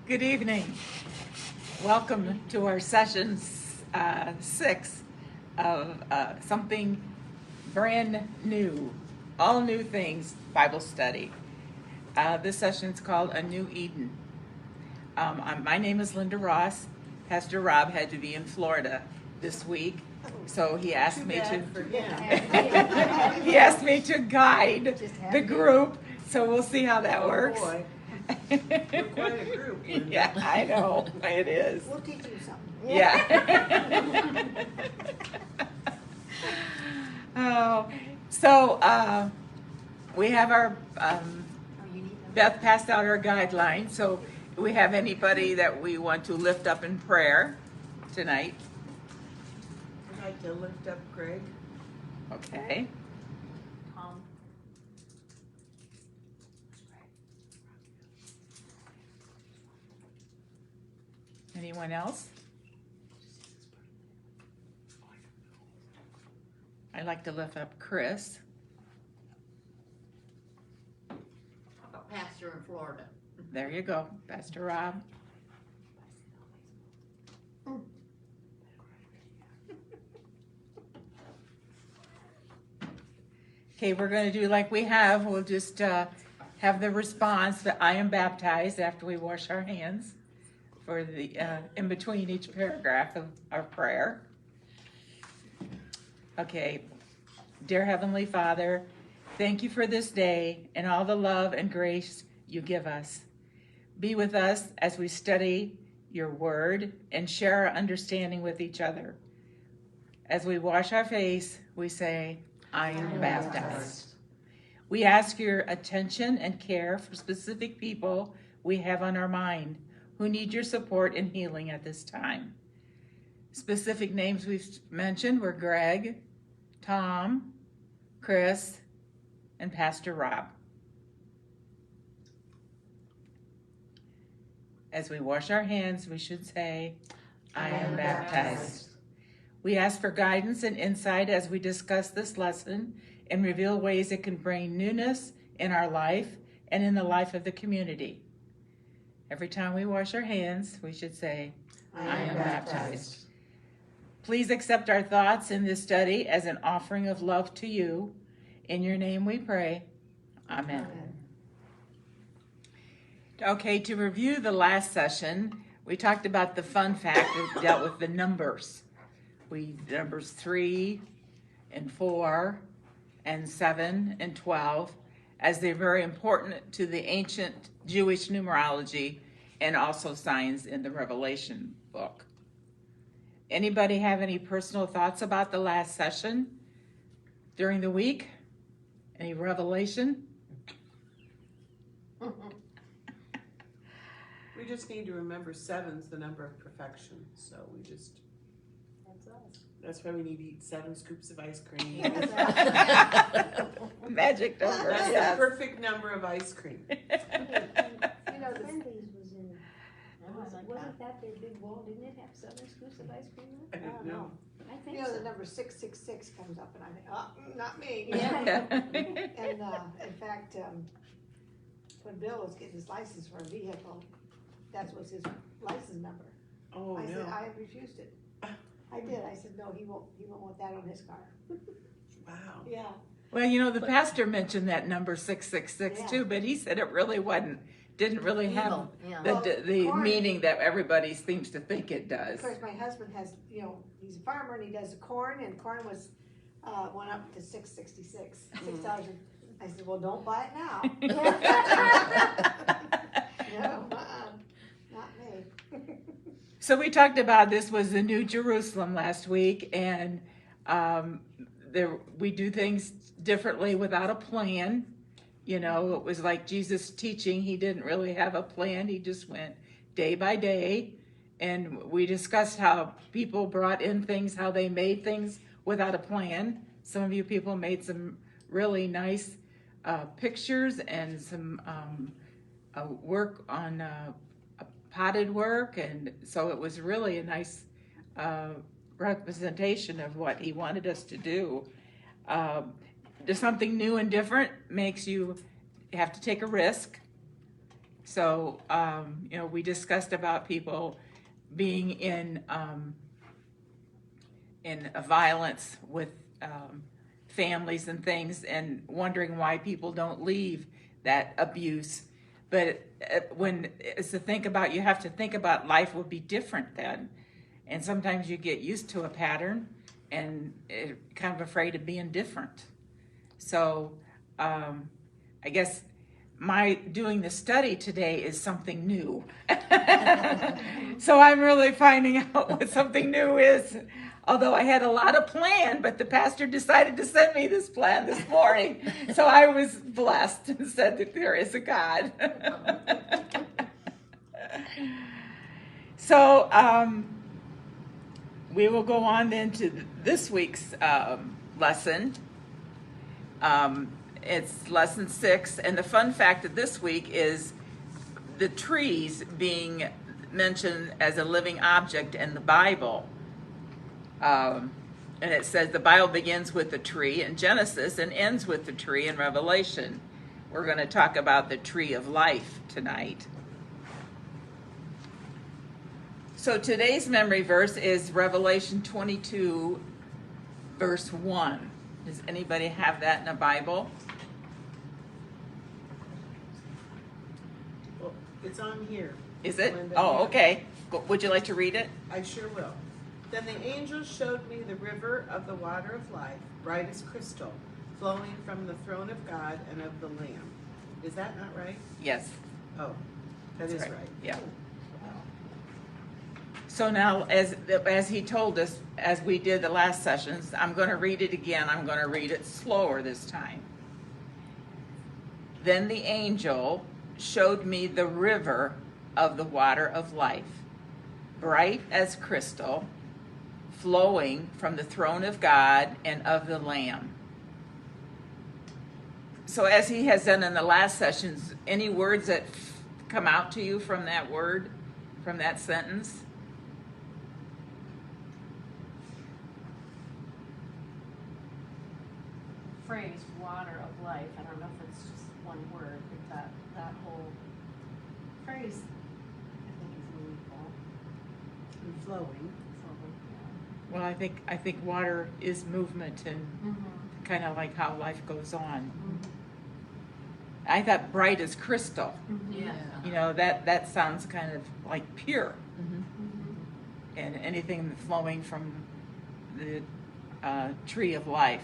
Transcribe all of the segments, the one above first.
Good evening. Welcome to our session 6 of something brand new, all new things Bible study. This session is called A New Eden. My name is Linda Ross. Pastor Rob had to be in Florida this week, so he asked me to he asked me to guide the group. So we'll see how that works. Boy. We're quite a group. Linda. Yeah, I know it is. We'll teach you something. Yeah. Oh, so we have our Beth passed out our guidelines. So, do we have anybody that we want to lift up in prayer tonight? I'd like to lift up Greg. Okay. Tom. Anyone else? I'd like to lift up Chris. How about Pastor in Florida? There you go, Pastor Rob. Okay, we're going to do like we have. We'll just have the response that I am baptized after we wash our hands for the in between each paragraph of our prayer. Okay, dear Heavenly Father, thank you for this day and all the love and grace you give us. Be with us as we study your word and share our understanding with each other. As we wash our face, we say, I am baptized. We ask your attention and care for specific people we have on our mind who need your support and healing at this time. Specific names we've mentioned were Greg, Tom, Chris, and Pastor Rob. As we wash our hands, we should say, I am baptized. We ask for guidance and insight as we discuss this lesson and reveal ways it can bring newness in our life and in the life of the community. Every time we wash our hands, we should say, I am baptized. Please accept our thoughts in this study as an offering of love to you. In your name we pray. Amen. Okay, to review the last session, we talked about the fun fact that dealt with the numbers. Numbers 3 and 4 and 7 and 12, as they're very important to the ancient Jewish numerology and also signs in the Revelation book. Anybody have any personal thoughts about the last session during the week? Any revelation? We just need to remember 7's the number of perfection. So That's us. that's why we need to eat 7 scoops of ice cream. Magic number, That's yes. the perfect number of ice cream. You know, the Wendy's was in, wasn't wasn't that their big bowl? Didn't it have 7 scoops of ice cream I in it? don't know. I think You know, so. the number 666 comes up, and I think, oh, not me. Yeah. And in fact, when Bill was getting his license for a vehicle, that was his license number. Oh, I no. said, I refused it. I did. I said, no, he won't want that on his car. Wow. Yeah. Well, you know, the pastor mentioned that number 666 Yeah. too, but he said it really didn't really have Evil, yeah. the Corn- meaning that everybody seems to think it does. Of course, my husband has, he's a farmer and he does the corn, and corn was, went up to $6.66. $6. I said, well, don't buy it now. No, not me. So we talked about this was the New Jerusalem last week, and we do things differently without a plan. You know, it was like Jesus teaching. He didn't really have a plan. He just went day by day. And we discussed how people brought in things, how they made things without a plan. Some of you people made some really nice pictures and some work on potted work. And so it was really a nice representation of what he wanted us to do. There's something new and different makes you have to take a risk. So, we discussed about people being in violence with families and things, and wondering why people don't leave that abuse. But when it's to think about, you have to think about life would be different then. And sometimes you get used to a pattern and kind of afraid of being different. So I guess my doing the study today is something new. So I'm really finding out what something new is. Although I had a lot of plan, but the pastor decided to send me this plan this morning. So I was blessed and said that there is a God. So we will go on then to this week's lesson. It's lesson 6, and the fun fact of this week is the trees being mentioned as a living object in the Bible. And it says the Bible begins with the tree in Genesis and ends with the tree in Revelation. We're going to talk about the tree of life tonight. So today's memory verse is Revelation 22, verse 1. Does anybody have that in a Bible? Well, it's on here. Is it? Linda. Oh, okay. Would you like to read it? I sure will. Then the angel showed me the river of the water of life, bright as crystal, flowing from the throne of God and of the Lamb. Is that not right? Yes. Oh, that is right. Yeah. So now, as he told us, as we did the last sessions, I'm going to read it again. I'm going to read it slower this time. Then the angel showed me the river of the water of life, bright as crystal, flowing from the throne of God and of the Lamb. So as he has done in the last sessions, any words that come out to you from that word, from that sentence? Phrase water of life, I don't know if it's just one word, but that whole phrase I think is meaningful. And flowing. Well, I think water is movement and kind of like how life goes on. I thought bright as crystal. Yeah. That sounds kind of like pure. And anything flowing from the tree of life.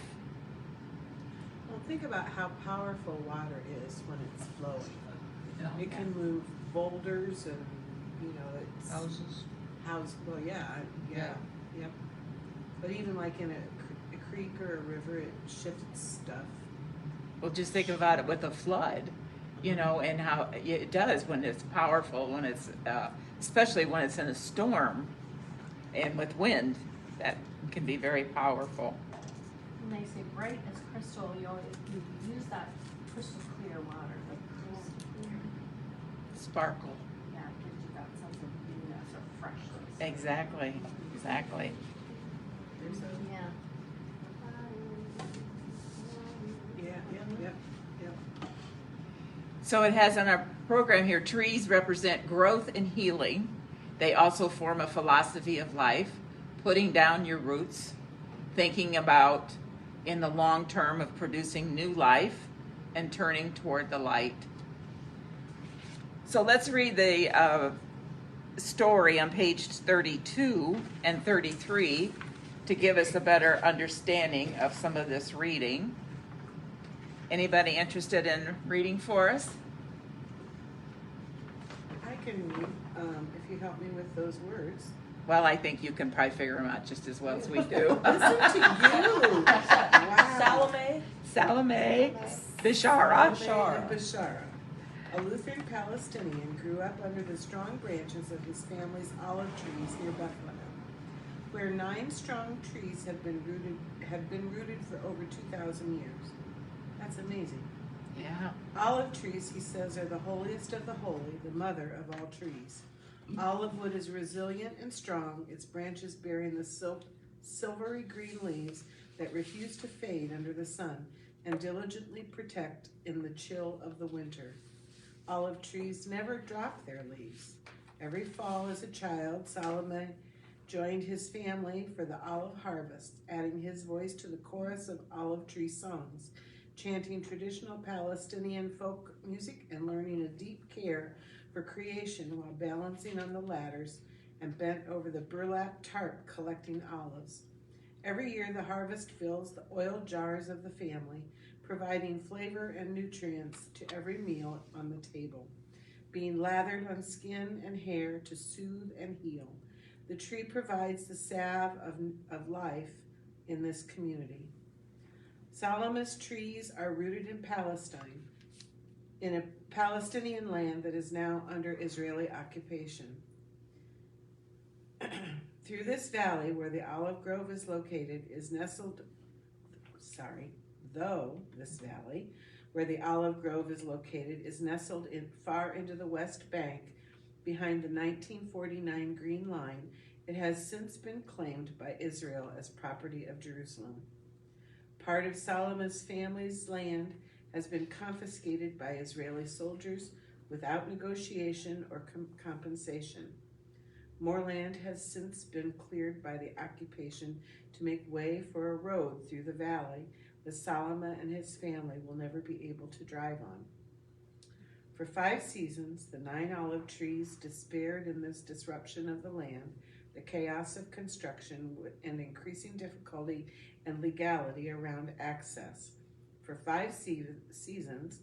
Well, think about how powerful water is when it's flowing. It can move boulders and, it's... Houses. Well, yeah. Yep. But even like in a creek or a river, it shifts stuff. Well, just think about it with a flood, and how it does when it's powerful, when it's, especially when it's in a storm and with wind, that can be very powerful. When they say bright as crystal, you use that crystal clear water, like crystal clear. Sparkle. Yeah, it gives you that sense of newness or freshness. Exactly. There's a, Yeah. yep. So it has on our program here, trees represent growth and healing. They also form a philosophy of life, putting down your roots, thinking about in the long term of producing new life and turning toward the light. So let's read the story on page 32 and 33 to give us a better understanding of some of this reading. Anybody interested in reading for us? I can read, if you help me with those words. Well, I think you can probably figure them out just as well as we do. Listen to you. Wow. Salome? Salome, Bashara. Bishara. Bashara. A Lutheran Palestinian grew up under the strong branches of his family's olive trees near Bethlehem, where 9 strong trees have been rooted for over 2,000 years. That's amazing. Yeah. Olive trees, he says, are the holiest of the holy, the mother of all trees. Olive wood is resilient and strong, its branches bearing the silvery green leaves that refuse to fade under the sun and diligently protect in the chill of the winter. Olive trees never drop their leaves. Every fall as a child, Solomon joined his family for the olive harvest, adding his voice to the chorus of olive tree songs, chanting traditional Palestinian folk music and learning a deep care for creation while balancing on the ladders and bent over the burlap tarp collecting olives. Every year the harvest fills the oil jars of the family, providing flavor and nutrients to every meal on the table, being lathered on skin and hair to soothe and heal. The tree provides the salve of life in this community. Solomon's trees are rooted in Palestine, in a Palestinian land that is now under Israeli occupation. Through this valley where the olive grove is located is nestled, though this valley where the olive grove is located is nestled in far into the West Bank behind the 1949 Green Line, it has since been claimed by Israel as property of Jerusalem. Part of Solomon's family's land has been confiscated by Israeli soldiers without negotiation or compensation. More land has since been cleared by the occupation to make way for a road through the valley that Solomon and his family will never be able to drive on. For 5 seasons, the 9 olive trees despaired in this disruption of the land, the chaos of construction, and increasing difficulty and legality around access. For 5 seasons,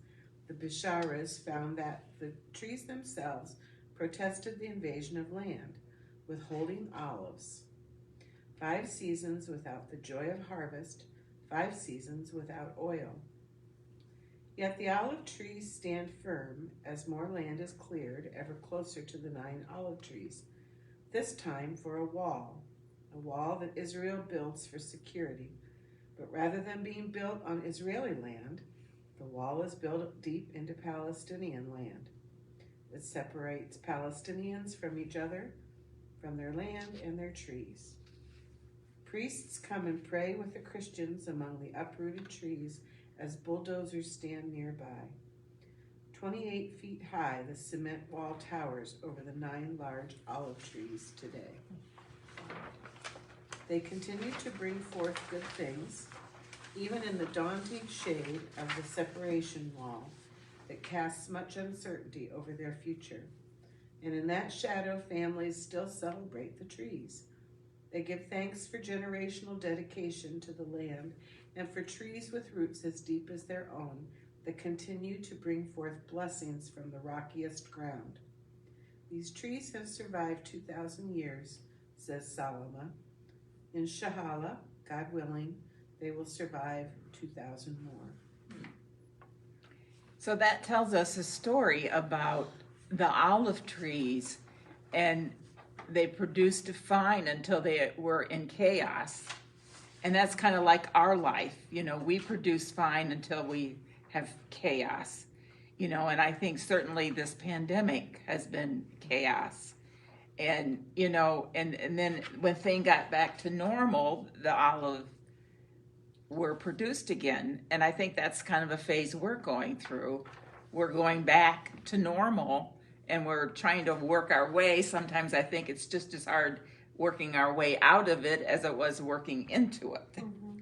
the Bisharas found that the trees themselves protested the invasion of land, withholding olives. 5 seasons without the joy of harvest, 5 seasons without oil. Yet the olive trees stand firm as more land is cleared ever closer to the 9 olive trees, this time for a wall that Israel builds for security. But rather than being built on Israeli land, the wall is built deep into Palestinian land. It separates Palestinians from each other, from their land and their trees. Priests come and pray with the Christians among the uprooted trees as bulldozers stand nearby. 28 feet high, the cement wall towers over the 9 large olive trees today. They continue to bring forth good things, even in the daunting shade of the separation wall that casts much uncertainty over their future. And in that shadow, families still celebrate the trees. They give thanks for generational dedication to the land and for trees with roots as deep as their own that continue to bring forth blessings from the rockiest ground. These trees have survived 2,000 years, says Salama. In Shahala, God willing, they will survive 2,000 more. So that tells us a story about the olive trees, and they produced fine until they were in chaos. And that's kind of like our life. You know, we produce fine until we have chaos. You know, and I think certainly this pandemic has been chaos. And, you know, and then when things got back to normal, the olive were produced again. And I think that's kind of a phase we're going through. We're going back to normal and we're trying to work our way. Sometimes I think it's just as hard working our way out of it as it was working into it. Mm-hmm.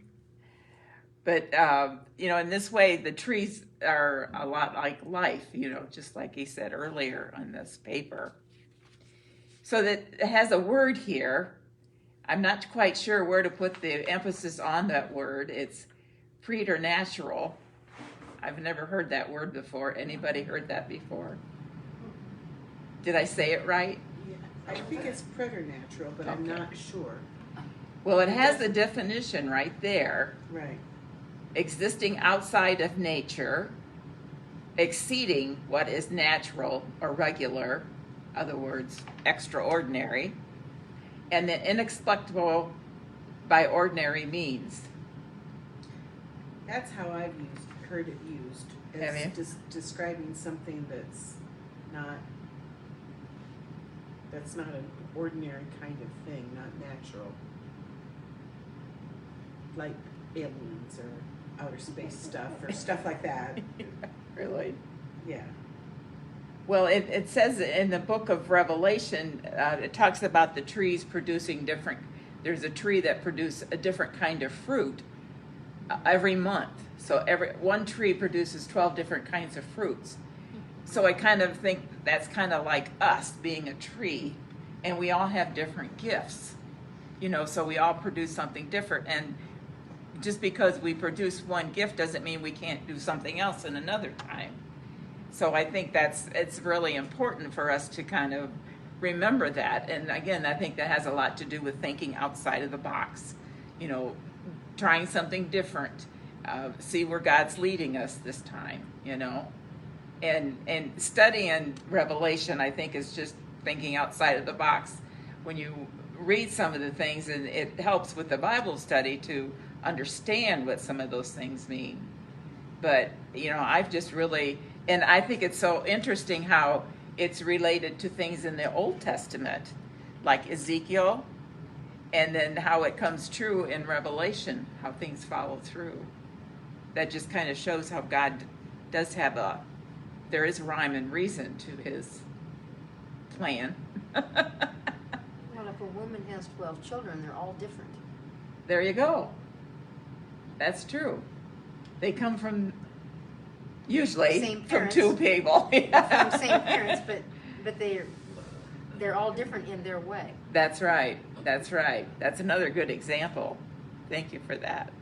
But, you know, in this way, the trees are a lot like life, you know, just like he said earlier on this paper. So that it has a word here. I'm not quite sure where to put the emphasis on that word. It's preternatural. I've never heard that word before. Anybody heard that before? Did I say it right? Yeah, I think it's preternatural, but I'm not sure. Well, it has the definition right there. Right. Existing outside of nature, exceeding what is natural or regular, other words, extraordinary, and then inexplicable by ordinary means. That's how I've heard it used, as describing something that's not an ordinary kind of thing, not natural, like aliens or outer space stuff or stuff like that. Really? Yeah. Well, it says in the book of Revelation, it talks about the trees producing different. There's a tree that produces a different kind of fruit every month. So every one tree produces 12 different kinds of fruits. So I kind of think that's kind of like us being a tree, and we all have different gifts. So we all produce something different, and just because we produce one gift doesn't mean we can't do something else in another time. So I think it's really important for us to kind of remember that. And again, I think that has a lot to do with thinking outside of the box, trying something different, see where God's leading us this time, and studying Revelation, I think, is just thinking outside of the box. When you read some of the things, and it helps with the Bible study to understand what some of those things mean. But I've just really, and I think it's so interesting how it's related to things in the Old Testament, like Ezekiel, and then how it comes true in Revelation, how things follow through. That just kind of shows how God does have there is rhyme and reason to his plan. Well, if a woman has 12 children, they're all different. There you go. That's true. They come usually Same from parents. two people. From same parents, but they're all different in their way. That's right. That's right. That's another good example. Thank you for that.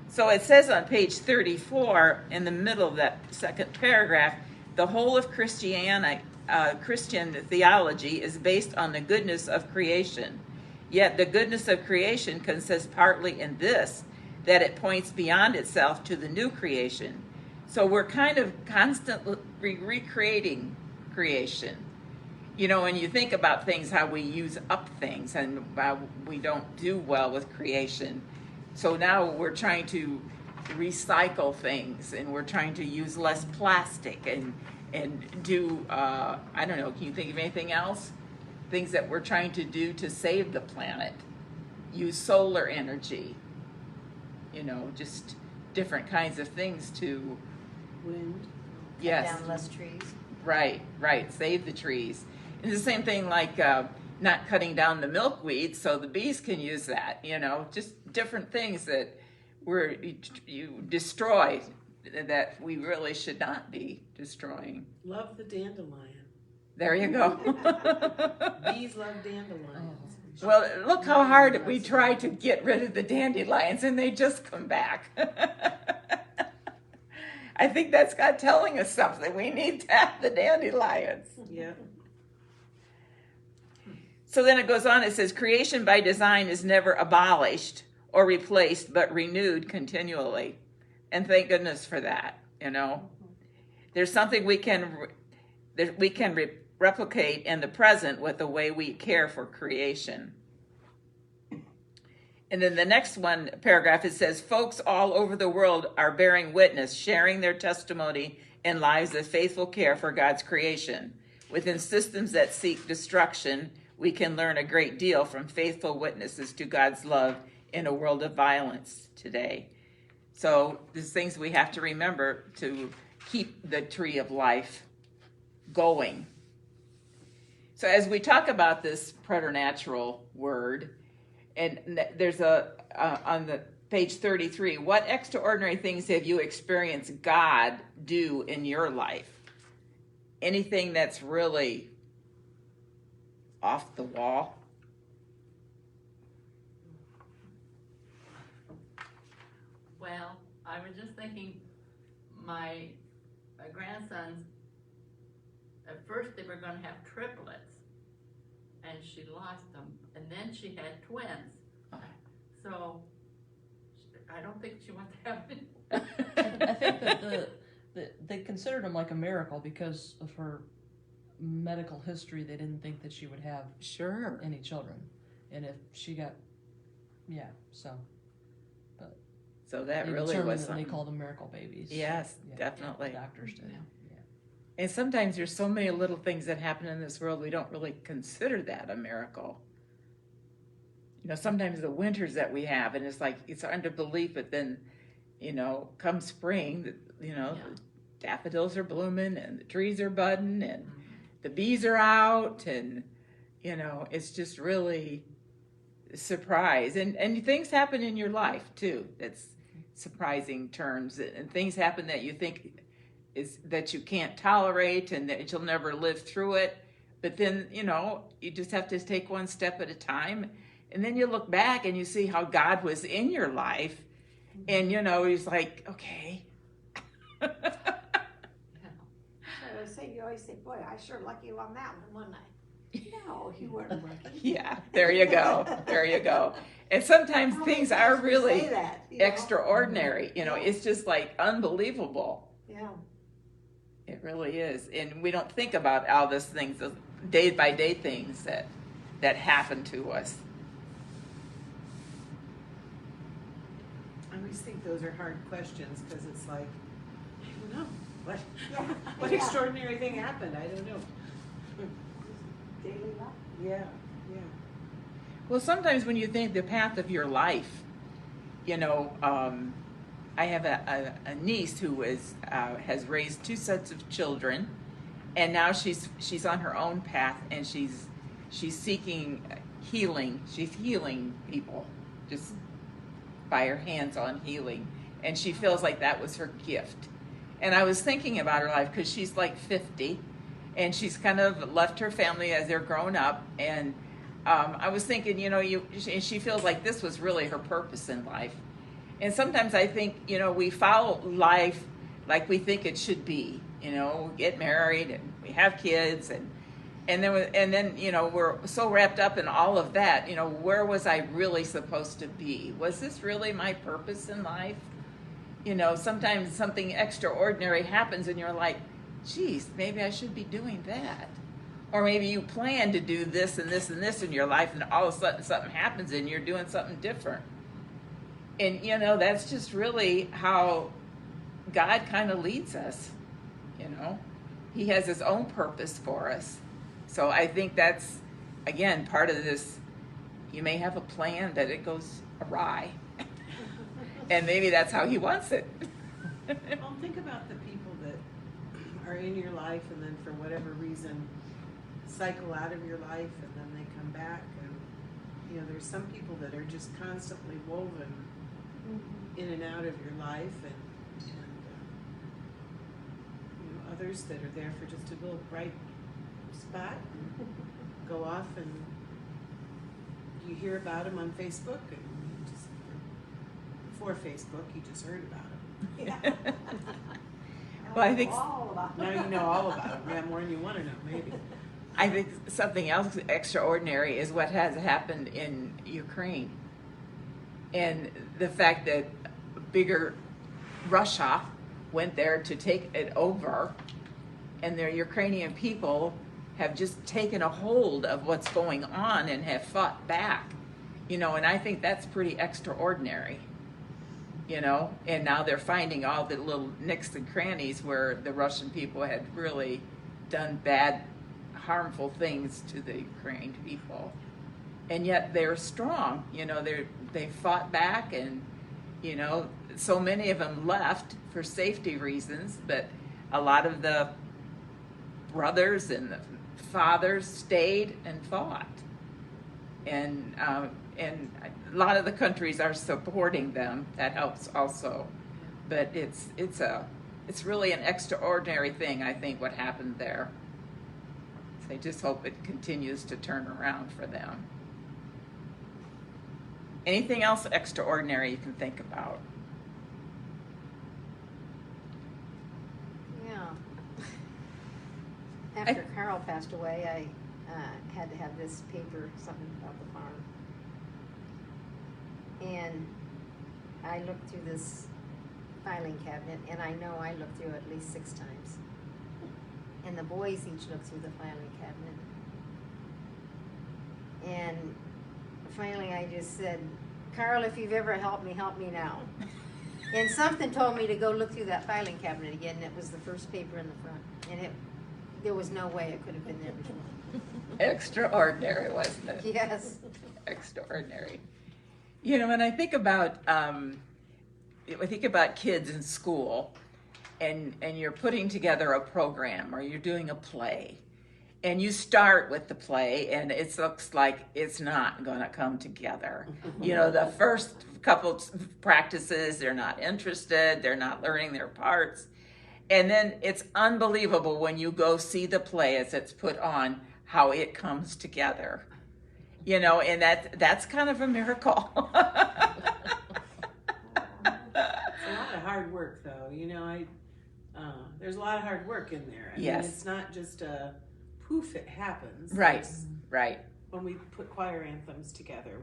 So it says on page 34, in the middle of that second paragraph, the whole of Christian theology is based on the goodness of creation. Yet the goodness of creation consists partly in this, that it points beyond itself to the new creation. So we're kind of constantly recreating creation. When you think about things, how we use up things, and we don't do well with creation. So now we're trying to recycle things, and we're trying to use less plastic and do, I don't know, can you think of anything else? Things that we're trying to do to save the planet. Use solar energy. Just different kinds of things to... Wind. Yes. Cut down less trees. Right. Save the trees. And the same thing like not cutting down the milkweed so the bees can use that, just different things that you destroy that we really should not be destroying. Love the dandelion. There you go. Bees love dandelions. Well, look how hard we try to get rid of the dandelions, and they just come back. I think that's God telling us something. We need to have the dandelions. Yeah. So then it goes on, it says, creation by design is never abolished or replaced, but renewed continually. And thank goodness for that, There's something we can replicate in the present with the way we care for creation. And then the next one paragraph, it says, folks all over the world are bearing witness, sharing their testimony and lives of faithful care for God's creation. Within systems that seek destruction, we can learn a great deal from faithful witnesses to God's love in a world of violence today. So there's things we have to remember to keep the tree of life going. So as we talk about this preternatural word, and there's on the page 33, what extraordinary things have you experienced God do in your life? Anything that's really off the wall? Well, I was just thinking, my grandsons, at first they were going to have triplets, and she lost them, and then she had twins. So I don't think she wants to have any. I think that they considered him like a miracle because of her medical history. They didn't think that she would have Sure. any children, and if she got, so that they really determined was that something. they called them miracle babies. Yes, Yeah, definitely. the doctors did. Yeah. And sometimes there's so many little things that happen in this world, we don't really consider that a miracle. Sometimes the winters that we have, and it's like, it's under belief, but then, come spring, daffodils are blooming and the trees are budding and the bees are out, and it's just really a surprise. And things happen in your life too. That's surprising turns, and things happen that you think is that you can't tolerate and that you'll never live through it. But then, you just have to take one step at a time. And then you look back and you see how God was in your life. And, he's like, okay. So you always say, boy, I sure lucky on that one, wasn't I? No, you weren't lucky. Yeah, there you go. There you go. And sometimes How things many are times we really say that, extraordinary. It's just like unbelievable. Yeah. It really is. And we don't think about all those things, those day by day things that happen to us. I always think those are hard questions because it's like, I don't know. What, Yeah. what Yeah. extraordinary thing happened? I don't know. Daily life. Yeah, yeah. Well, sometimes when you think the path of your life, I have a niece who has raised 2 sets of children, and now she's on her own path, and she's seeking healing. She's healing people just by her hands on healing, and she feels like that was her gift. And I was thinking about her life because she's like 50, and she's kind of left her family as they're grown up, and I was thinking, she feels like this was really her purpose in life. And sometimes I think, we follow life like we think it should be. We get married and we have kids, and then we're so wrapped up in all of that. Where was I really supposed to be? Was this really my purpose in life? Sometimes something extraordinary happens, and you're like, geez, maybe I should be doing that. Or maybe you plan to do this and this and this in your life, and all of a sudden something happens and you're doing something different. And, that's just really how God kind of leads us, He has His own purpose for us. So I think that's, again, part of this. You may have a plan that it goes awry. And maybe that's how He wants it. Well, think about the people that are in your life and then for whatever reason cycle out of your life and then they come back. And, there's some people that are just constantly woven in and out of your life, and others that are there for just a little bright spot and go off and you hear about them on Facebook, and you just, before Facebook, you just heard about them. Yeah. Well, I think All about Now you know all about them. Yeah, more than you want to know, maybe. I think something else extraordinary is what has happened in Ukraine. And the fact that bigger Russia went there to take it over, and the Ukrainian people have just taken a hold of what's going on and have fought back. And I think that's pretty extraordinary. And now they're finding all the little nicks and crannies where the Russian people had really done bad, harmful things to the Ukrainian people. And yet they're strong, they fought back, and, so many of them left for safety reasons, but a lot of the brothers and the fathers stayed and fought. And a lot of the countries are supporting them. That helps also. But it's really an extraordinary thing, I think, what happened there. So I just hope it continues to turn around for them. Anything else extraordinary you can think about? Yeah. After Carl passed away, I had to have this paper, something about the farm. And I looked through this filing cabinet, and I know I looked through it at least 6 times. And the boys each looked through the filing cabinet. And finally I just said, Carl, if you've ever helped me now. And something told me to go look through that filing cabinet again, and it was the first paper in the front. And there was no way it could have been there before. Extraordinary, wasn't it? Yes. Extraordinary. When I think about kids in school, and you're putting together a program or you're doing a play, and you start with the play and it looks like it's not going to come together. You know, the first couple practices, they're not interested, they're not learning their parts. And then it's unbelievable when you go see the play as it's put on, how it comes together. You know, and that's kind of a miracle. It's a lot of hard work, though. You know, there's a lot of hard work in there. I Yes. mean, it's not just a poof, it happens. Right, It's- right. When we put choir anthems together,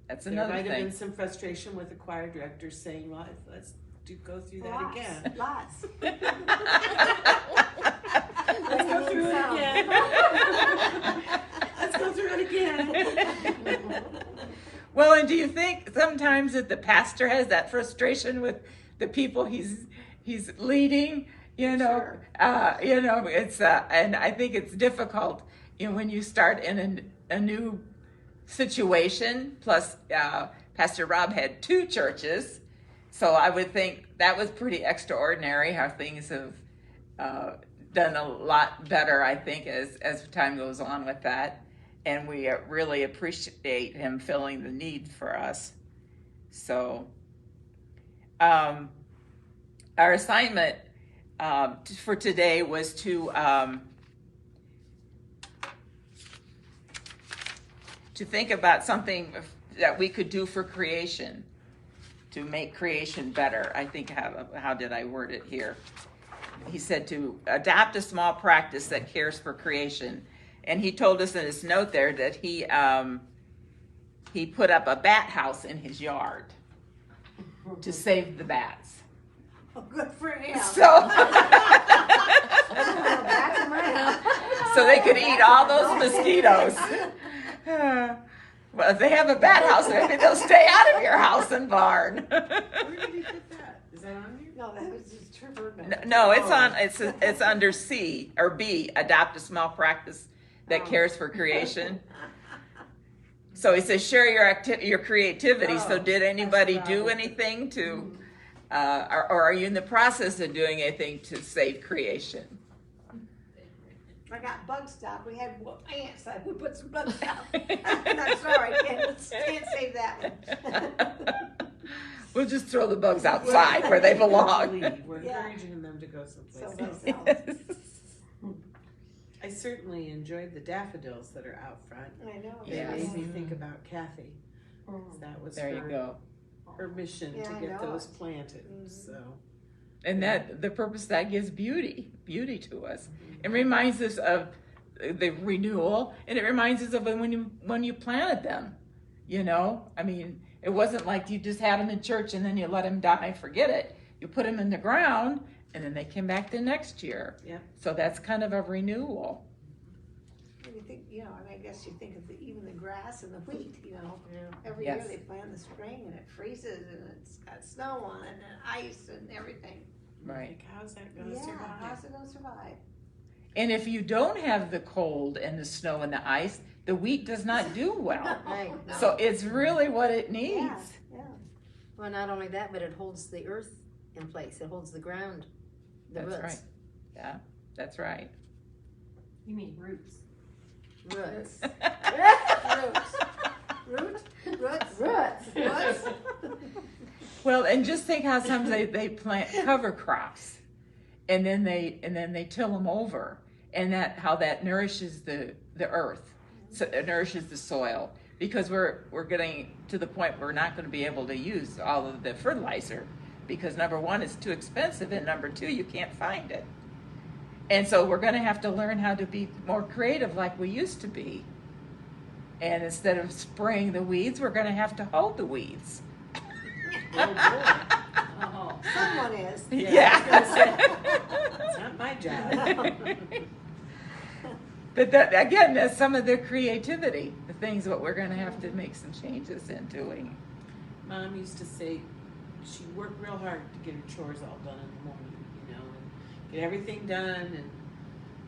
That's there another might have thing. been some frustration with the choir director saying, well, let's go through that Lots, again. lots. Let's go through it Sound. again. Let's go through it again. Well, and do you think sometimes that the pastor has that frustration with the people he's leading? You know, it's and I think it's difficult. You know, when you start in a new situation. Plus, Pastor Rob had 2 churches, so I would think that was pretty extraordinary. How things have done a lot better, I think, as time goes on with that. And we really appreciate him filling the need for us. So, our assignment for today was to think about something that we could do for creation to make creation better. I think, how did I word it here? He said to adopt a small practice that cares for creation. And he told us in his note there that he put up a bat house in his yard to save the bats. Oh, good for him. So, Back to my house. so they could eat all those mosquitoes. Well, if they have a bat house, maybe they'll stay out of your house and barn. Where did he put that? Is that on here? No, that was just Trevor. No, it's under C or B. Adopt a small practice that cares for creation. So he says share your creativity. So did anybody do anything to, or are you in the process of doing anything to save creation? I got bug stop. We had ants. I would put some bug stop. I'm sorry. Can't save that one. We'll just throw the bugs outside where they belong. We're Yeah. encouraging them to go someplace else. Someplace else. I certainly enjoyed the daffodils that are out front. I know. They Yes. made me think about Kathy. That was There you her, go. her mission Yeah, to I get know those it. planted. Mhm. So And that the purpose that gives beauty to us. It reminds us of the renewal, and it reminds us of when you planted them. You know, I mean, it wasn't like you just had them in church and then you let them die and forget it. You put them in the ground, and then they came back the next year. Yep. So that's kind of a renewal. And you think, you know, and I guess you think of even the grass and the wheat, you know. Every Yes. year they plant in the spring and it freezes and it's got snow on it and ice and everything. Right. like, how's that going to Yeah, survive? how's it gonna survive? And if you don't have the cold and the snow and the ice, the wheat does not do well. Right. So it's really what it needs. Yeah, yeah. Well, not only that, but it holds the earth in place. It holds the ground, the That's roots. right. Yeah, that's right. You mean roots? Roots. Roots. Roots. Roots. Well, and just think how sometimes they plant cover crops, and then they till them over, and how that nourishes the earth, so it nourishes the soil, because we're getting to the point where we're not going to be able to use all of the fertilizer, because number one, it's too expensive, and number two, you can't find it, and so we're going to have to learn how to be more creative like we used to be, and instead of spraying the weeds, we're going to have to hold the weeds. Oh, Someone is. Yeah. It's not my job. But that, again, that's some of their creativity, the things that we're going to have to make some changes in doing. Mom used to say she worked real hard to get her chores all done in the morning, you know, and get everything done, and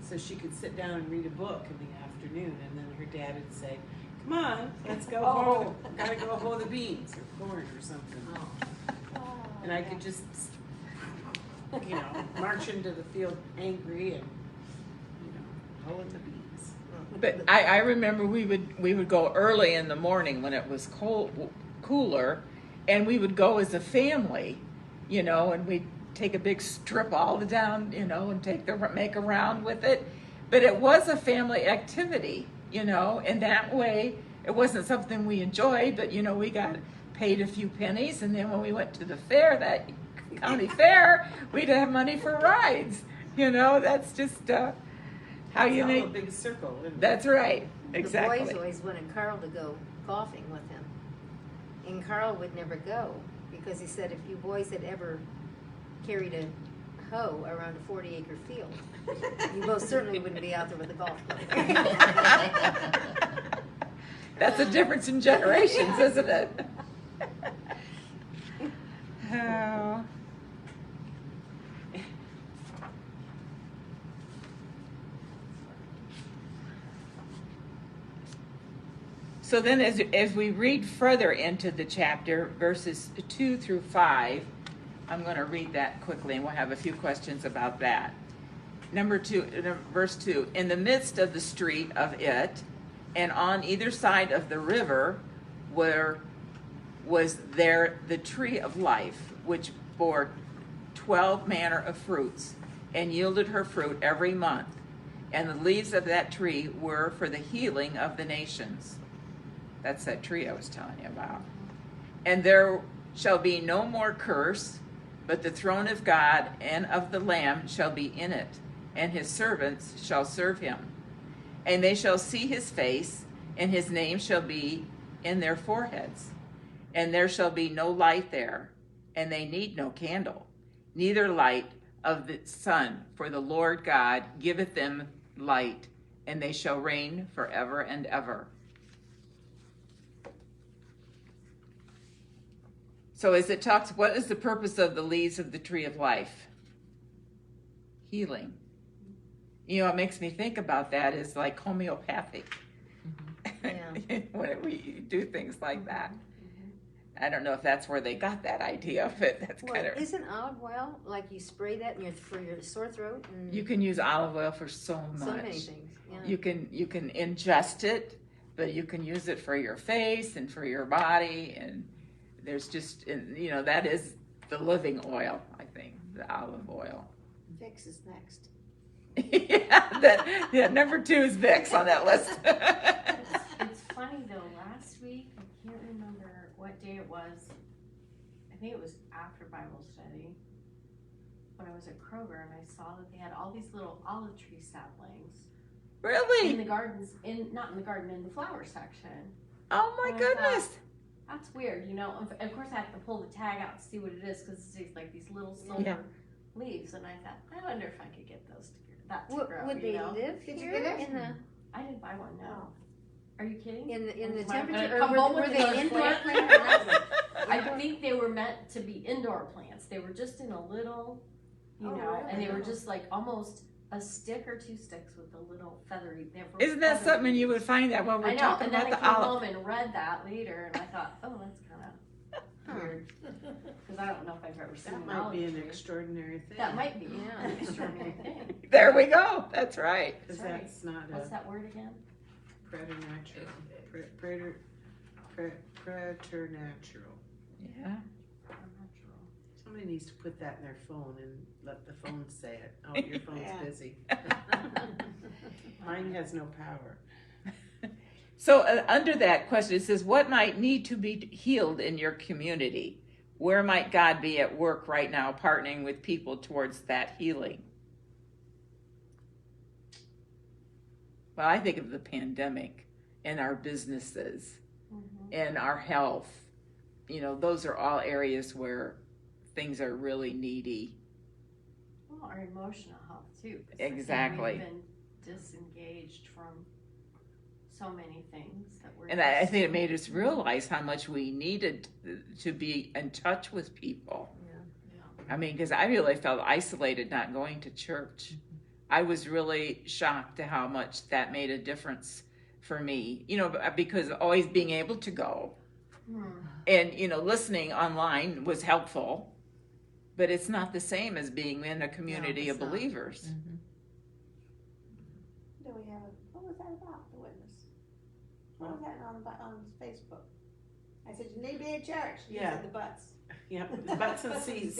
so she could sit down and read a book in the afternoon. And then her dad would say, "Come on, let's go gotta go hoe the beans or corn or something." Oh, And I could just you know, march into the field angry and, hoeing the beans. But I remember we would go early in the morning when it was cooler, and we would go as a family, and we'd take a big strip all the down, and make a round with it. But it was a family activity, and that way it wasn't something we enjoyed, but we got paid a few pennies, and then when we went to the fair, that county fair, we'd have money for rides. That's just how you It's all make. a big circle. Isn't it? That's right. Exactly. The boys always wanted Carl to go golfing with him. And Carl would never go because he said if you boys had ever carried a hoe around a 40-acre field, you most certainly wouldn't be out there with a golf club. That's a difference in generations, isn't it? Oh. So then as we read further into the chapter, verses 2 through 5, I'm going to read that quickly and we'll have a few questions about that. Verse 2, in the midst of the street of it, and on either side of the river, was there the tree of life, which bore 12 manner of fruits, and yielded her fruit every month. And the leaves of that tree were for the healing of the nations. That's that tree I was telling you about. And there shall be no more curse, but the throne of God and of the Lamb shall be in it, and his servants shall serve him. And they shall see his face, and his name shall be in their foreheads. And there shall be no light there, and they need no candle, neither light of the sun, for the Lord God giveth them light, and they shall reign forever and ever. So as it talks, what is the purpose of the leaves of the tree of life? Healing. What makes me think about that is like homeopathic. Yeah. When we do things like that. I don't know if that's where they got that idea of it. That's Well, kind of. isn't olive oil like you spray that for your sore throat? And You can use olive oil for so much. so many things. Yeah. You can ingest it, but you can use it for your face and for your body, and there's just that is the living oil. I think the olive oil. Vicks is next. Number 2 is Vicks on that list. It's funny though, last week, I can't remember what day it was. I think it was after Bible study. When I was at Kroger and I saw that they had all these little olive tree saplings in Really? the gardens, not in the garden, in the flower section. Oh my And I goodness. That's weird, Of course I have to pull the tag out to see what it is because it's like these little silver Yeah. leaves. And I thought, I wonder if I could get those to Would grow, they live Did you here get it? in the I didn't buy one, no. Oh. Are you kidding? in the Was my- temperature, come or home were with they another indoor plant? plant or outdoor? I think they were meant to be indoor plants. They were just in a little, Oh, really? and they were just like almost a stick or 2 sticks with a little feathery. Isn't that something you would find out when we're I know, talking and then about I the came olive? home and read that later, and I thought, oh, that's kind of weird because I don't know if I've ever seen That an might olive be an tree. extraordinary thing. That might be Yeah. an extraordinary thing. There we go. That's right. Because Sorry. that's not What's a that word again? preternatural. Preternatural. Yeah. Unnatural. Somebody needs to put that in their phone and let the phone say it. Oh, your phone's Yeah. busy. Mine has no power. So under that question, it says, what might need to be healed in your community? Where might God be at work right now, partnering with people towards that healing? Well, I think of the pandemic and our businesses and our health. Those are all areas where things are really needy. Well, our emotional health too. 'cause I think Exactly. We've been disengaged from so many things that we're. And I think it made us realize how much we needed to be in touch with people. I mean, because I really felt isolated not going to church. I was really shocked to how much that made a difference for me, because always being able to go and, listening online was helpful. but it's not the same as being in a community it's of not. believers. Mhm. Then we have what was that about, the witness? What was that on Facebook? I said, you need to be at church. You Yeah. said the butts. Yep, the butts and seats.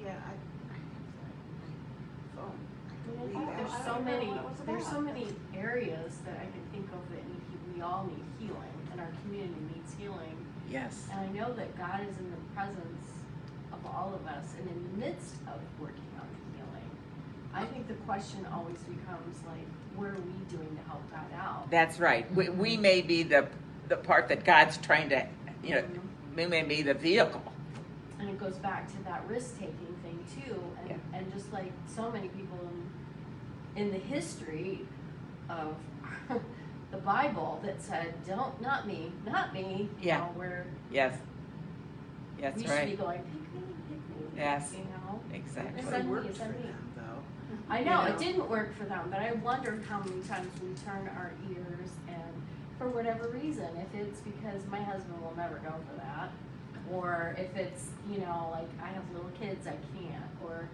Yeah, phone. There's so many areas that I can think of that we all need healing, and our community needs healing. Yes. And I know that God is in the presence of all of us and in the midst of working on the healing. I think the question always becomes like, what are we doing to help God out? That's right. We may be the part that God's trying to, we may be the vehicle. And it goes back to that risk-taking thing too, and just like so many people in the history of the Bible that said, not me, you know, where Yes. That's we right. should be going, pick me, Yes. you know. Exactly. It Send me, worked for send me. them, though. I know, You it didn't work for them, but I wonder how many times we turn our ears and for whatever reason, if it's because my husband will never go for that, or if it's, you know, like I have little kids, I can't, or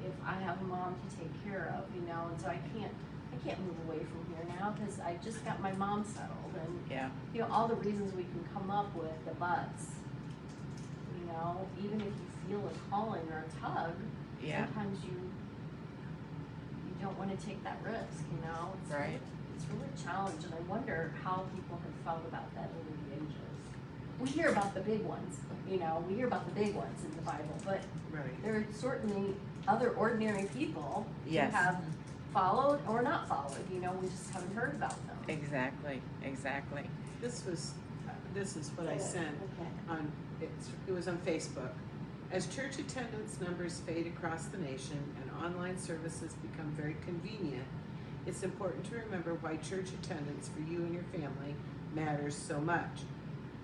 if I have a mom to take care of, you know, and so I can't move away from here now because I just got my mom settled, and Yeah. you know, all the reasons we can come up with, the buts, you know, even if you feel a calling or a tug, Yeah. sometimes you don't want to take that risk, you know? Right. It's really a challenge, and I wonder how people have felt about that over the ages. We hear about the big ones, you know, we hear about the big ones in the Bible, but Right. there are certainly other ordinary people Yes. who have followed or not followed, you know, we just haven't heard about them. Exactly. This is what I sent on, it was on Facebook. As church attendance numbers fade across the nation and online services become very convenient, it's important to remember why church attendance for you and your family matters so much.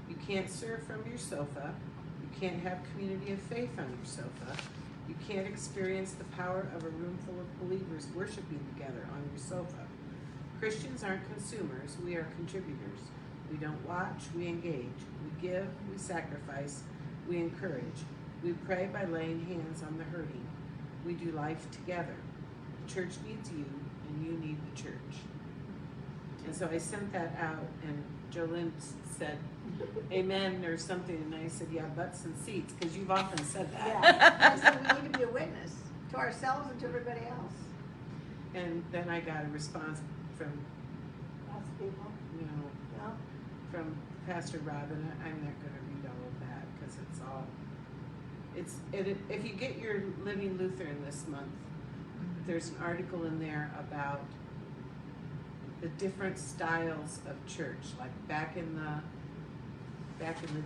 You can't serve from your sofa. You can't have community of faith on your sofa. You can't experience the power of a room full of believers worshiping together on your sofa. Christians aren't consumers, we are contributors. We don't watch, we engage. We give, we sacrifice, we encourage. We pray by laying hands on the hurting. We do life together. The church needs you, and you need the church. And so I sent that out, and Jolynn said, amen, or something, and I said, yeah, butts and seats, because you've often said that. Yeah, I said we need to be a witness to ourselves and to everybody else. And then I got a response from, Lots of people, you know, you know? from Pastor Rob, and I'm not gonna read all of that, because it's all, if you get your Living Lutheran this month, there's an article in there about the different styles of church. Like back in the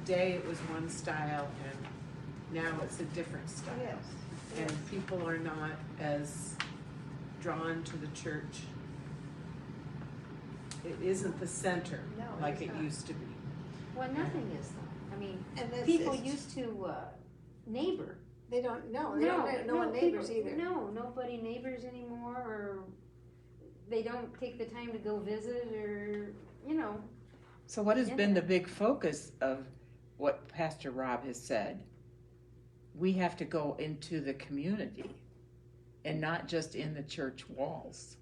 day, it was one style, and now it's a different style. Yes. And people are not as drawn to the church. It isn't the center No, it like is it not. used to be. Well, nothing is though. I mean, And this people is- used to neighbor. They don't know neighbors people, either. No, nobody neighbors anymore, or they don't take the time to go visit, or you know. So what has been the big focus of what Pastor Rob has said? We have to go into the community and not just in the church walls.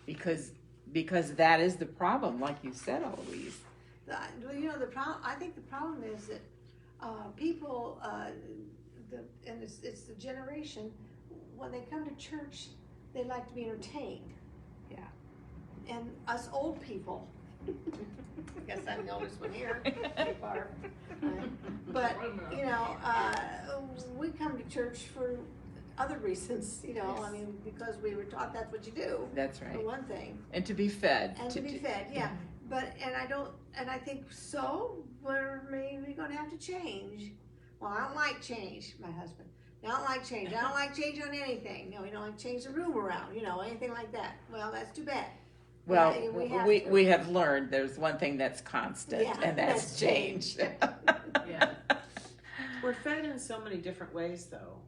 Because that is the problem, like you said, Eloise. You know, the problem, I think the problem is that people, and it's the generation, when they come to church, they like to be entertained. Yeah. And us old people, I guess I'm the oldest one here, Barb. But, you know, we come to church for other reasons, you know, I mean, because we were taught that's what you do, That's for right. one thing. And to be fed. And to be fed, yeah. But, and I think, so, we're maybe gonna have to change. Well, I don't like change, my husband. I don't like change. I don't like change on anything. No, we don't like change the room around, you know, anything like that. Well, that's too bad. Well, Yeah, we have learned there's one thing that's constant, Yeah, and that's change. Yeah. We're fed in so many different ways, though.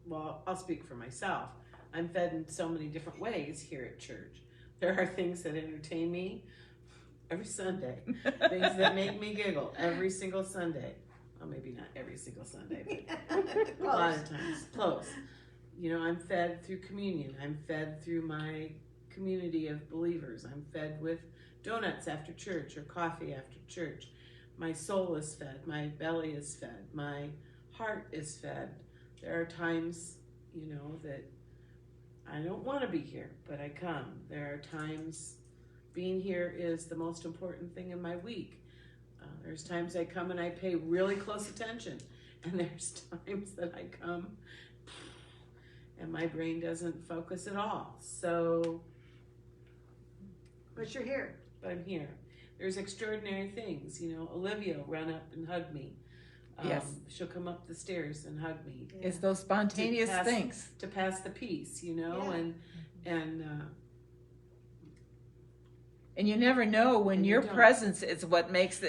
Well, I'll speak for myself. I'm fed in so many different ways here at church. There are things that entertain me, every Sunday. Things that make me giggle every single Sunday. Well, maybe not every single Sunday, but a lot of times. Close. You know, I'm fed through communion. I'm fed through my community of believers. I'm fed with donuts after church or coffee after church. My soul is fed. My belly is fed. My heart is fed. There are times, you know, that I don't want to be here, but I come. There are times being here is the most important thing in my week. There's times I come and I pay really close attention, and there's times that I come and my brain doesn't focus at all. So, But you're here. but I'm here. There's extraordinary things, you know. Olivia will run up and hug me. Yes. She'll come up the stairs and hug me It's those spontaneous pass- things. to pass the peace, you know, Yeah. And you never know when And you your don't. presence is what makes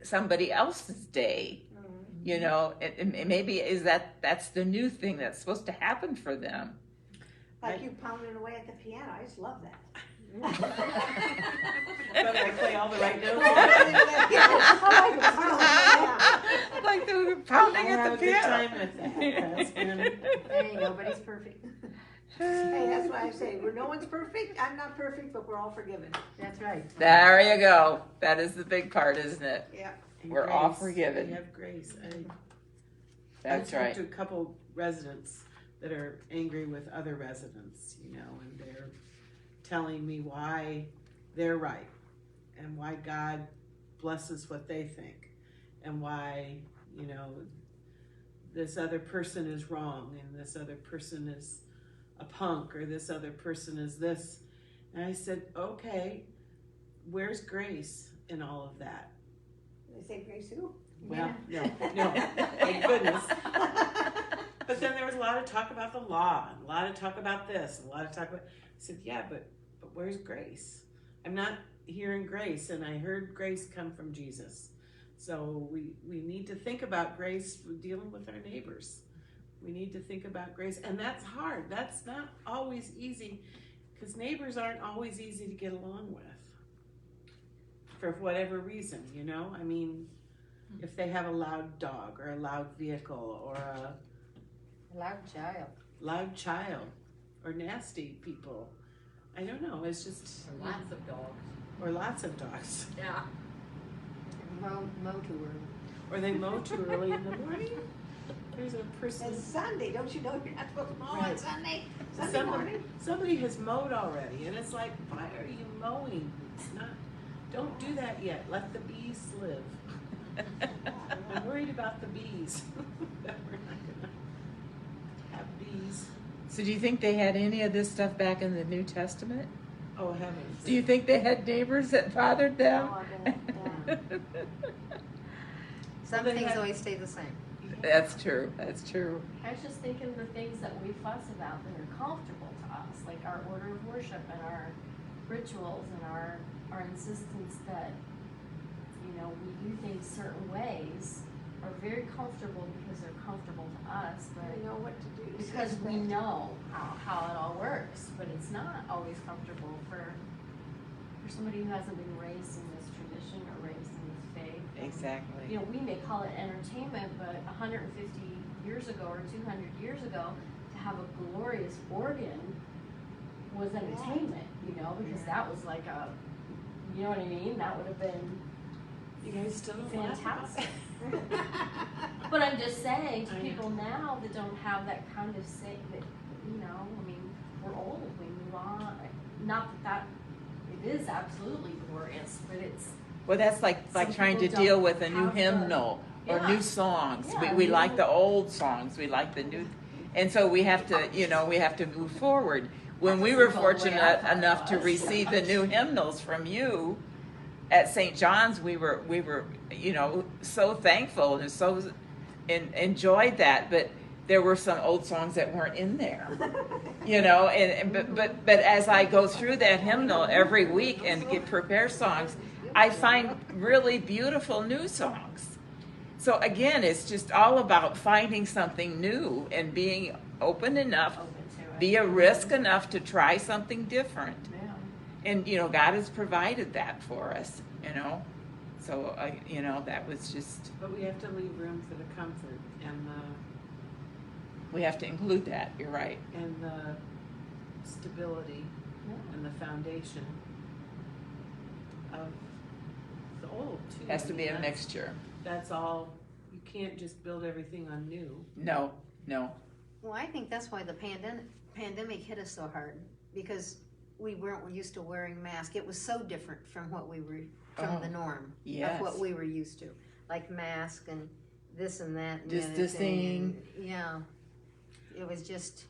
somebody else's day. Mm-hmm. You know, it maybe that's the new thing that's supposed to happen for them. Like you pounding away at the piano. I just love that. But I play all the right notes. I Like they were I pounding have at a the good piano. time with that. That's been- Hey, nobody's perfect. Hey, that's why I say, no one's perfect. I'm not perfect, but we're all forgiven. That's right. There you go. That is the big part, isn't it? Yeah. and We're all grace. forgiven. We have grace. That's I've talked right. to a couple residents that are angry with other residents, you know, and they're telling me why they're right and why God blesses what they think and why, you know, this other person is wrong and this other person is a punk or this other person is this. And I said, okay, where's grace in all of that? They say grace who? Well, no, thank goodness. But then there was a lot of talk about the law, and a lot of talk about this, and a lot of talk about. I said, yeah, but where's grace? I'm not hearing grace, and I heard grace come from Jesus. So we need to think about grace dealing with our neighbors. We need to think about grace, and that's hard. That's not always easy, because neighbors aren't always easy to get along with. For whatever reason, you know. I mean, if they have a loud dog or a loud vehicle or a loud child or nasty people, I don't know. It's just Lots of dogs. or lots of dogs, Yeah. Mow too early. or they mow too early in the morning. There's a person. It's Sunday. Don't you know you're not supposed to mow on Right. Sunday? Sunday morning? Somebody has mowed already, and it's like, why are you mowing? It's not. Don't do that yet. Let the bees live. I'm worried about the bees. That we're not gonna have bees. So do you think they had any of this stuff back in the New Testament? Oh heavens. Do you think they had neighbors that bothered them? Oh, I bet, Some Well, they things had- always stay the same. That's true. That's true. I was just thinking the things that we fuss about that are comfortable to us, like our order of worship and our rituals and our insistence that, you know, we do things certain ways are very comfortable because they're comfortable to us, I but know what to do. because we know how it all works, but it's not always comfortable for somebody who hasn't been raised in this tradition or raised in this faith. Exactly. You know, we may call it entertainment, but 150 years ago or 200 years ago, to have a glorious organ was entertainment, you know, because that was like a, you know what I mean? That would have been You guys still don't laugh about fantastic. that? But I'm just saying to I know. people now that don't have that kind of say, that, you know, I mean, we're old, we move on. Not that it is absolutely glorious, but it's, Well, that's like Some trying to people deal don't with a new have the- hymnal or Yeah. new songs. Yeah, We new- like the old songs. We like the new, and so we have to, you know, we have to move forward. When we were That's the way I fortunate thought it enough to was. receive the new hymnals from you at St. John's, we were, you know, so thankful and so enjoyed that. But there were some old songs that weren't in there, you know. But as I go through that hymnal every week and prepare songs, I find really beautiful new songs. So again, it's just all about finding something new and being open enough, open to it. be a risk enough to try something different. Yeah. And, God has provided that for us, So, that was just, But we have to leave room for the comfort and we have to include that, you're right. the stability and the foundation of the old too. Has to be a that's- mixture. That's all. You can't just build everything on new. No. Well, I think that's why the pandemic hit us so hard, because we weren't used to wearing masks. It was so different from what we were, from the norm Yes. of what we were used to, like mask and this and that. And the other Distancing. thing. Yeah, it was just.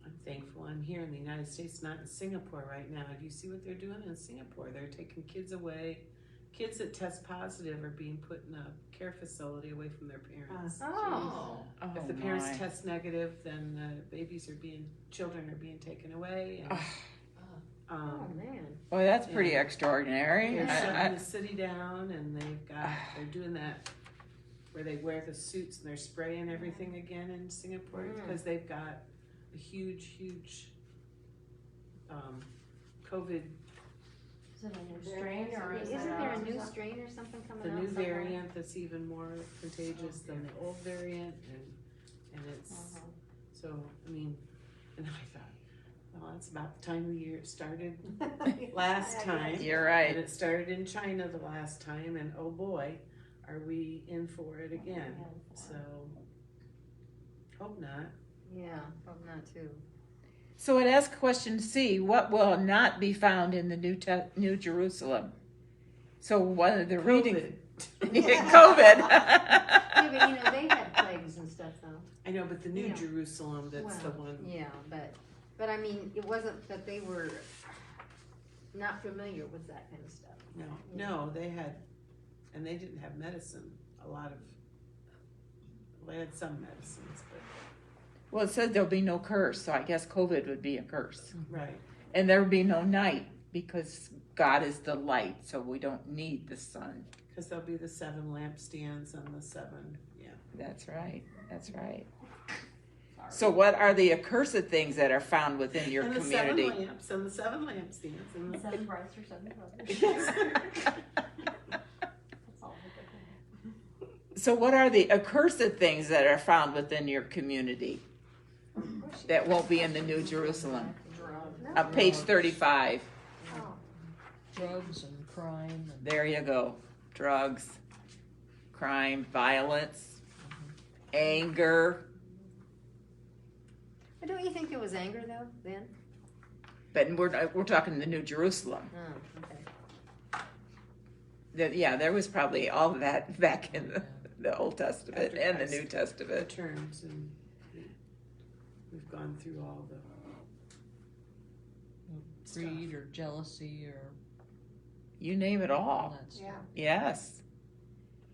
I'm thankful I'm here in the United States, not in Singapore right now. Do you see what they're doing in Singapore? They're taking kids away. Kids that test positive are being put in a care facility away from their parents. Oh. If the parents test negative, then children are being taken away. And, Oh man. Boy, that's pretty extraordinary. they're I- shutting the city down, and they're doing that where they wear the suits and they're spraying everything again in Singapore because they've got a huge COVID. Is it a new strain or is Isn't it there a new strain or something coming The out? new somewhere? variant that's even more contagious than the old variant, and it's so. I mean, and I thought, well, it's about the time of the year it started last time. You're And right. it started in China the last time, and oh boy, are we in for it again? So, hope not. Yeah, hope not too. So it asks question C, what will not be found in the New Jerusalem? So one of the reading, COVID. Yeah, but they had plagues and stuff though. I know, but the New Yeah. Jerusalem, that's the one. Yeah, but I mean, it wasn't that they were not familiar with that kind of stuff. No, they had, and they didn't have medicine. They had some medicines, but. Well, it said there'll be no curse, so I guess COVID would be a curse. Right. And there would be no night because God is the light, so we don't need the sun. Because there'll be the 7 lampstands and the 7, That's right. So what are the accursed things that are found within your and the community? 7 lamps and the 7 lampstands and the 7 brides or 7 brothers. That's all I think. So what are the accursed things that are found within your community that won't be in the New Jerusalem? On page 35. Drugs and crime. And There you go. Drugs, crime, violence, anger. But don't you think there was anger though then? But we're talking the New Jerusalem. Oh, okay. There was probably all of that back in the Old Testament After and the Christ New Testament. returns, and we've gone through all the greed or jealousy or You name it all all. that stuff. Yeah. Yes.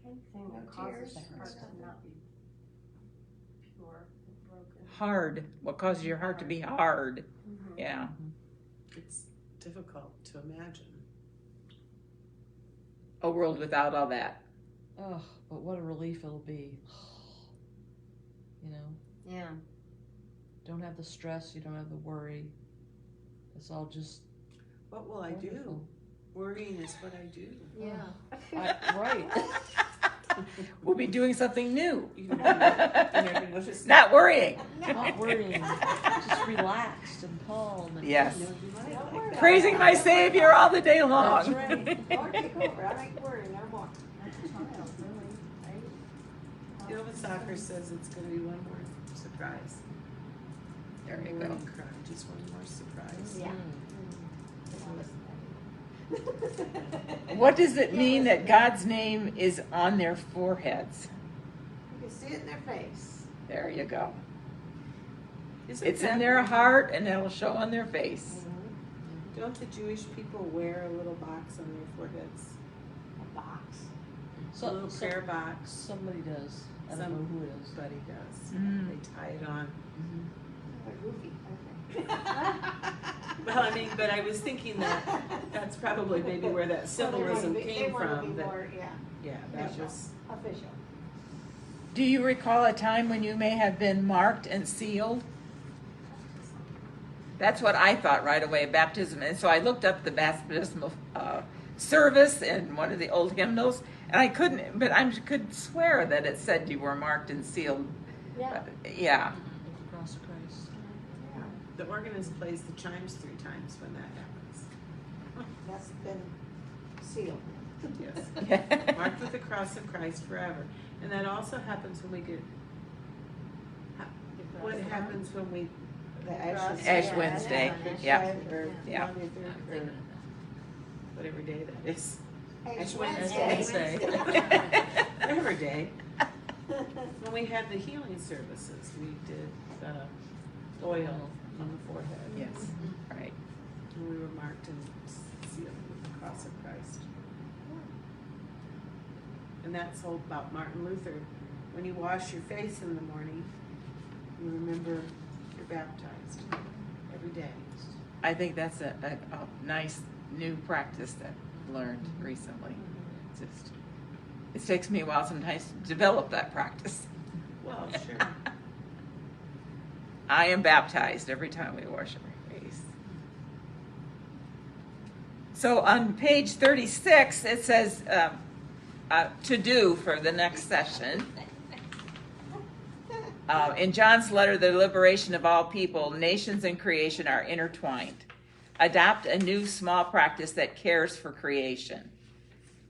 Anything that causes your heart to not be pure and broken. Hard. What causes your heart to be hard? Yeah. it's difficult to imagine. A world without all that. Oh, but what a relief it'll be. Yeah. Don't have the stress, you don't have the worry. It's all just What will I do? wonderful. Worrying is what I do. Yeah. Right. We'll be doing something new. You're gonna go to Not worrying. Not worrying, just relaxed and calm. And Yes. sleep. Praising my Savior all the day That's long. right. Lord, take over. I ain't worried no more. As a child, really, right? You know what soccer says? It's going to be one more surprise. There you We're go. in crime, just one more surprise. Yeah. What does it mean that God's name is on their foreheads? You can see it in their face. There you go. Isn't It's in that their weird? heart and it'll show on their face. Don't the Jewish people wear a little box on their foreheads? A box. A little So, prayer box. somebody does. I don't know who it is. Somebody does. Mm. They tie it on. They're goofy, Well, I mean, but I was thinking that that's probably maybe where that symbolism came from. That, More, yeah, yeah, that Official. was. official. Do you recall a time when you may have been marked and sealed? That's what I thought right away, baptism. And so I looked up the baptismal service in one of the old hymnals, and I couldn't, but I could swear that it said you were marked and sealed. Yeah. Yeah. With the cross of Christ. The organist plays the chimes 3 times when that happens. That's been sealed. Yes. Marked with the cross of Christ forever. And that also happens when we get, what happens when we, the Ash Ash Wednesday. Yeah. Or Yeah. Monday, or whatever day that is. Ash Wednesday. Wednesday. Every day. When we had the healing services, we did the oil on the forehead. Yes. Right. And we were marked and sealed with the cross of Christ. And that's all about Martin Luther. When you wash your face in the morning, you remember you're baptized every day. I think that's a nice new practice that I've learned recently. Just, it takes me a while sometimes to develop that practice. Well, sure. I am baptized every time we wash our face. So on page 36, it says to do for the next session. In John's letter, the liberation of all people, nations, and creation are intertwined. Adopt a new small practice that cares for creation.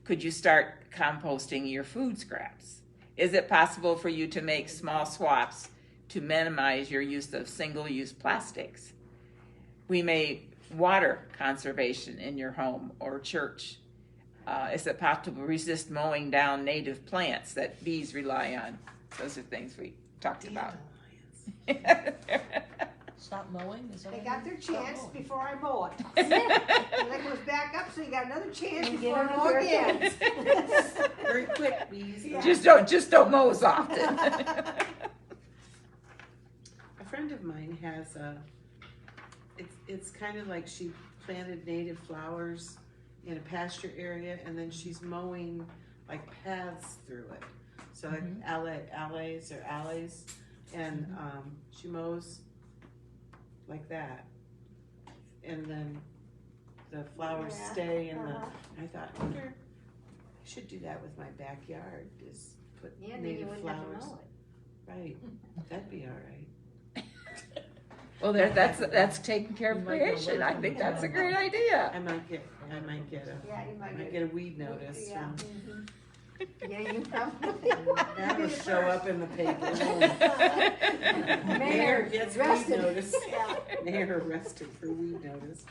Could you start composting your food scraps? Is it possible for you to make small swaps to minimize your use of single-use plastics? We may water conservation in your home or church. Is it possible to resist mowing down native plants that bees rely on? Those are things we talked about. Stop mowing? Is that They what got it their is? Stop chance mowing. before I mow it. And then it goes back up, so you got another chance And before I get mow another again. Very quick, bees. Yeah. Just don't mow as often. A friend of mine has it's kind of like she planted native flowers in a pasture area, and then she's mowing like paths through it. So like alleys, and she mows like that, and then the flowers Yeah. stay in the. Uh-huh. I thought, I wonder, I should do that with my backyard. Is put Yeah, then you native wouldn't have flowers. to mow it. Right, that'd be all right. Well, that's taking care of You might go creation. away I from think the that's a town. great idea. I might get Yeah, you I might might get get a weed notice. Yeah. from- Yeah, you probably. That'll show up in the paper. Mayor gets weed arrested. notice. Yeah. Mayor arrested for weed notice.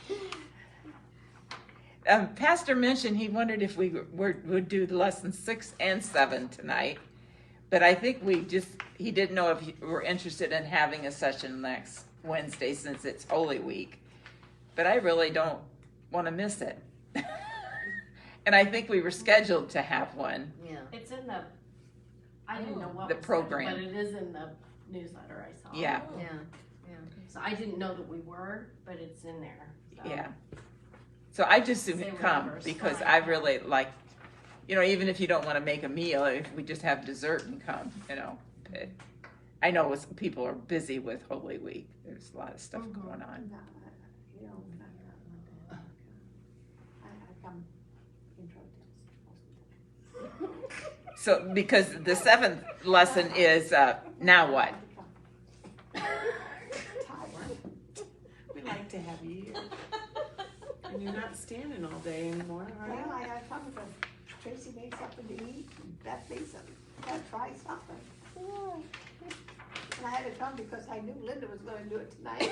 Pastor mentioned he wondered if we would do the lessons 6 and 7 tonight, but I think he didn't know if we're interested in having a session next Wednesday since it's Holy Week, but I really don't want to miss it. And I think we were scheduled to have one. Yeah. It's in the, I didn't know what The was scheduled, program. but it is in the newsletter I saw. Yeah, Yeah. So I didn't know that we were, but it's in there. So. yeah. So I just assume Say he'd come whatever's because fine. I really like, even if you don't want to make a meal, if we just have dessert and come, I know people are busy with Holy Week. There's a lot of stuff going on. No, you know, I come in protest. So because the 7th lesson is now what? We like to have you here. And you're not standing all day anymore, are Well, you? I gotta come because Tracy made something to eat, and Beth made something, gotta try something. And I had to come because I knew Linda was gonna do it tonight.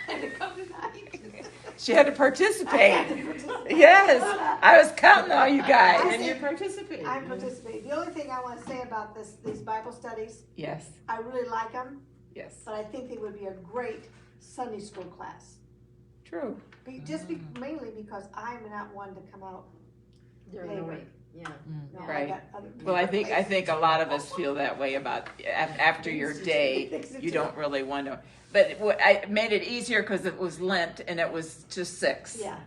I had to come tonight. She had to I participate. had to participate. Yes, I was counting on you guys. And you're participating. I'm participating. The only thing I wanna say about these Bible studies, Yes, I really like them, yes, but I think they would be a great Sunday school class. true. Mainly because I'm not one to come out During the later. week. Yeah. No, I Right. got other Well, I people. think a lot of us feel that way about after your day. You don't really want to. But I made it easier because it was Lent and it was to 6. Yeah.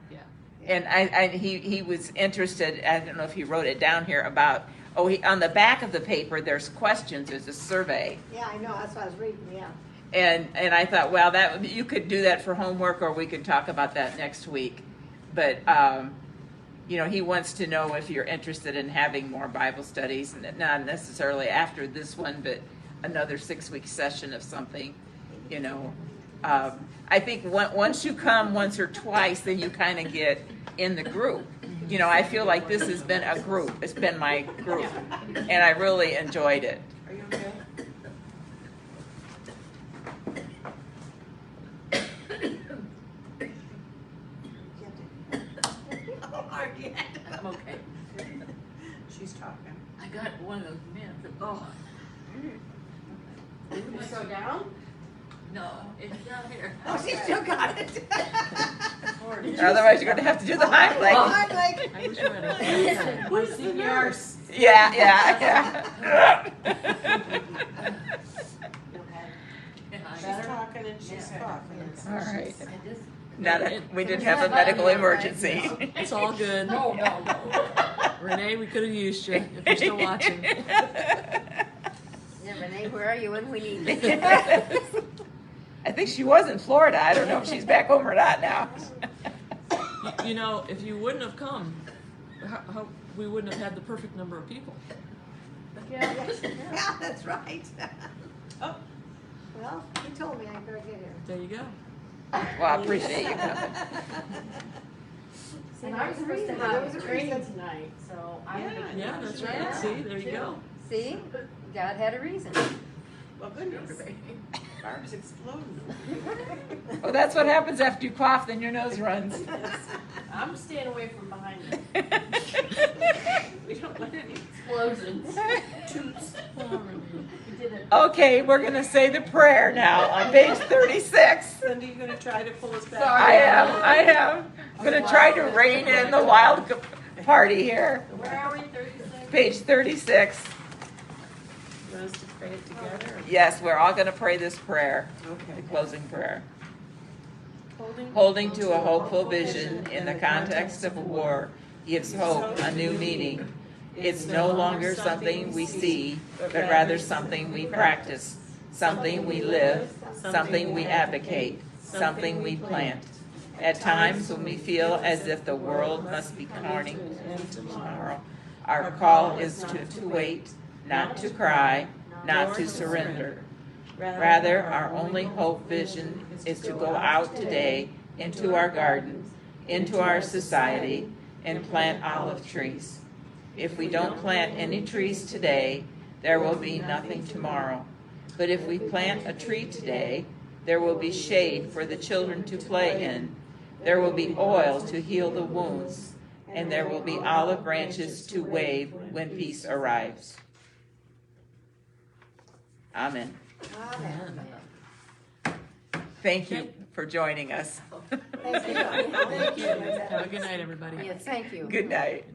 And he was interested. I don't know if he wrote it down here about. On the back of the paper, there's questions. There's a survey. Yeah, I know, that's what I was reading, yeah. And I thought, well, that you could do that for homework, or we could talk about that next week. But you know, he wants to know if you're interested in having more Bible studies, and not necessarily after this one, but another 6-week session of something. You know, I think once you come once or twice, then you kind of get in the group. You know, I feel like this has been a group. It's been my group, and I really enjoyed it. Are you okay? I'm okay. She's talking. I got one of those mints. Oh, Did you go down? no, it's down here. Oh, she still got it. Otherwise, you're going to have to do the hind leg. I'm like, I was ready. Who's the nurse? Yeah, yeah, yeah. She's talking and she's coughing. All right. I just, We didn't have a medical emergency. It's all good. no. Renee, we could have used you if you're still watching. Yeah, Renee, where are you when we need you? I think she was in Florida. I don't know if she's back home or not now. You know, if you wouldn't have come, we wouldn't have had the perfect number of people. yeah, that's right. Oh, well, he told me I better get here. There you go. Well, I appreciate you coming. And I was supposed to have training tonight, so I would have. Yeah, that's right. Yeah. See, there you go. See, God had a reason. Well, goodness. Barb's exploding. Well, that's what happens after you cough, then your nose runs. I'm staying away from behind you. We don't want any Explosions. toots. We did it. Okay, we're going to say the prayer now on page 36. Cindy, you gonna try to pull us back? I am. I'm going to try to rein in the wild party here. Where are we, 36? Page 36. You want us to pray it together? Yes, we're all going to pray this prayer, the Okay. closing prayer. Holding to a hopeful vision in the context of war gives hope a new meaning. It's no longer something we see, but rather something we practice, something we live, something we advocate, something we plant. At times when we feel as if the world must be turning to tomorrow, our call is to wait, not to cry, not to surrender. Rather, our only hope vision is to go out today into our gardens, into our society, and plant olive trees. If we don't plant any trees today, there will be nothing tomorrow. But if we plant a tree today, there will be shade for the children to play in. There will be oil to heal the wounds, and there will be olive branches to wave when peace arrives. Amen. Amen. Thank you for joining us. Thank you. Thank you. Have a good night, everybody. Yes, thank you. Good night.